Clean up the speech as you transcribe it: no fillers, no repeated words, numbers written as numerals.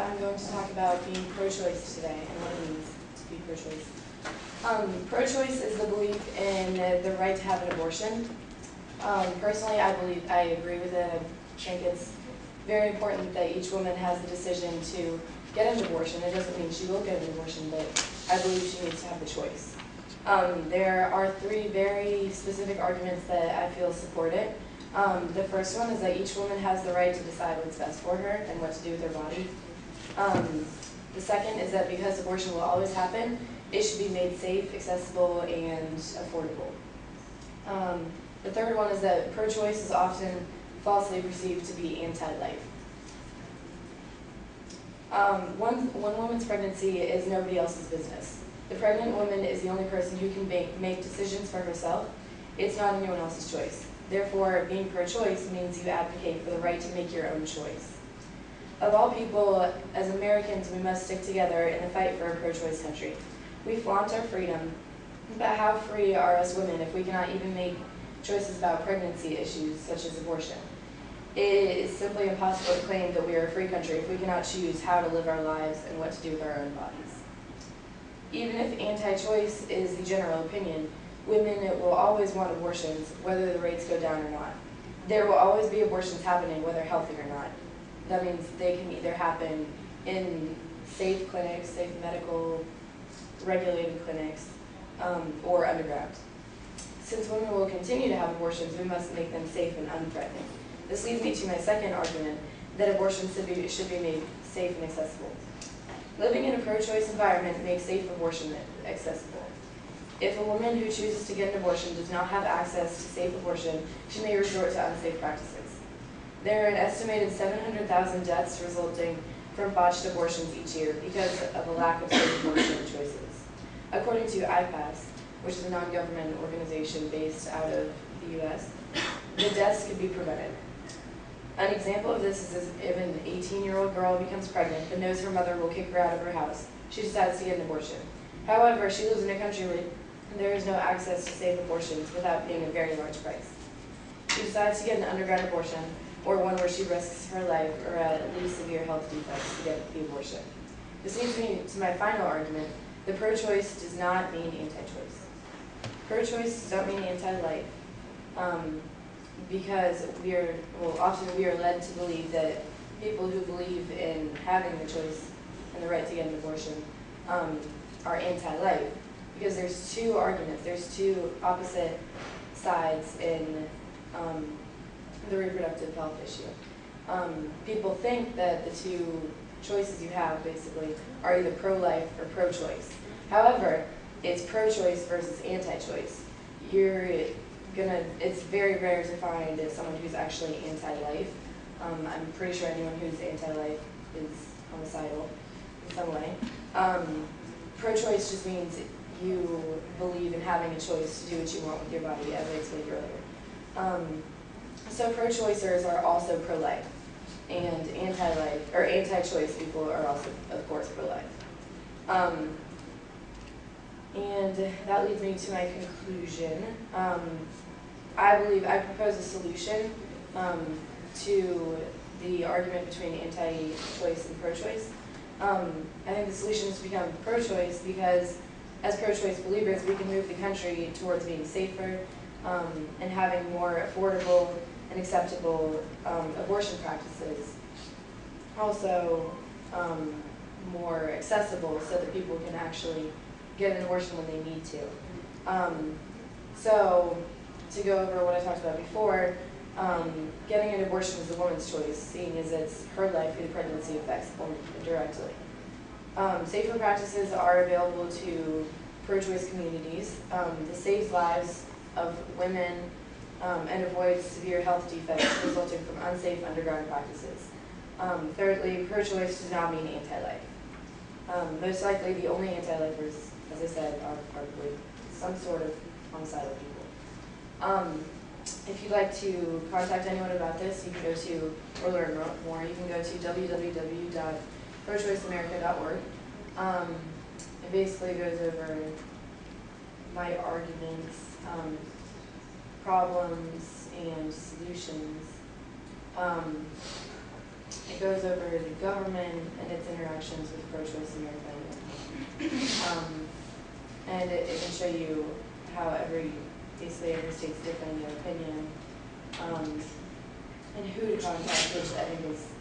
I'm going to talk about being pro-choice today and what it means to be pro-choice. Pro-choice is the belief in the right to have an abortion. Personally, I agree with it. I think it's very important that each woman has the decision to get an abortion. It doesn't mean she will get an abortion, but I believe she needs to have the choice. There are three very specific arguments that I feel support it. The first one is that each woman has the right to decide what's best for her and what to do with her body. The second is that because abortion will always happen, it should be made safe, accessible, and affordable. The third one is that pro-choice is often falsely perceived to be anti-life. One woman's pregnancy is nobody else's business. The pregnant woman is the only person who can make decisions for herself. It's not anyone else's choice. Therefore, being pro-choice means you advocate for the right to make your own choice. Of all people, as Americans, we must stick together in the fight for a pro-choice country. We flaunt our freedom, but how free are us women if we cannot even make choices about pregnancy issues such as abortion? It is simply impossible to claim that we are a free country if we cannot choose how to live our lives and what to do with our own bodies. Even if anti-choice is the general opinion, women will always want abortions, whether the rates go down or not. There will always be abortions happening, whether healthy or not. That means they can either happen in safe clinics, safe medical, regulated clinics, or underground. Since women will continue to have abortions, we must make them safe and unthreatening. This leads me to my second argument, that abortion should be made safe and accessible. Living in a pro-choice environment makes safe abortion accessible. If a woman who chooses to get an abortion does not have access to safe abortion, she may resort to unsafe practices. There are an estimated 700,000 deaths resulting from botched abortions each year because of a lack of safe abortion choices. According to IPAS, which is a non-government organization based out of the U.S., the deaths could be prevented. An example of this is if an 18-year-old girl becomes pregnant but knows her mother will kick her out of her house, she decides to get an abortion. However, she lives in a country where there is no access to safe abortions without paying a very large price. She decides to get an underground abortion, or one where she risks her life or at least severe health defects to get the abortion. This leads me to my final argument. The pro-choice does not mean anti-choice. Pro-choice does not mean anti-life, because often we are led to believe that people who believe in having the choice and the right to get an abortion are anti-life, because there's two arguments, there's two opposite sides in the reproductive health issue. People think that the two choices you have basically are either pro-life or pro-choice. However, it's pro-choice versus anti-choice. It's very rare to find someone who's actually anti-life. I'm pretty sure anyone who's anti-life is homicidal in some way. Pro-choice just means you believe in having a choice to do what you want with your body, as I explained earlier. So pro-choicers are also pro-life, and anti-life or anti-choice people are also, of course, pro-life. And that leads me to my conclusion. I propose a solution to the argument between anti-choice and pro-choice. I think the solution is to become pro-choice because as pro-choice believers, we can move the country towards being safer and having more affordable and acceptable abortion practices. Also, more accessible so that people can actually get an abortion when they need to. So, to go over what I talked about before, getting an abortion is a woman's choice, seeing as it's her life who the pregnancy affects directly. Safer practices are available to pro-choice communities. This saves lives of women and avoids severe health defects resulting from unsafe underground practices. Thirdly, pro-choice does not mean anti-life. Most likely the only anti-lifers, as I said, are probably some sort of homicidal people. If you'd like to contact anyone about this, you can go to, or learn more, you can go to www.prochoiceamerica.org. It basically goes over my arguments, problems, and solutions. It goes over the government and its interactions with pro-choice America. And it can show you how basically every state's different in their opinion, and who to contact, which I think is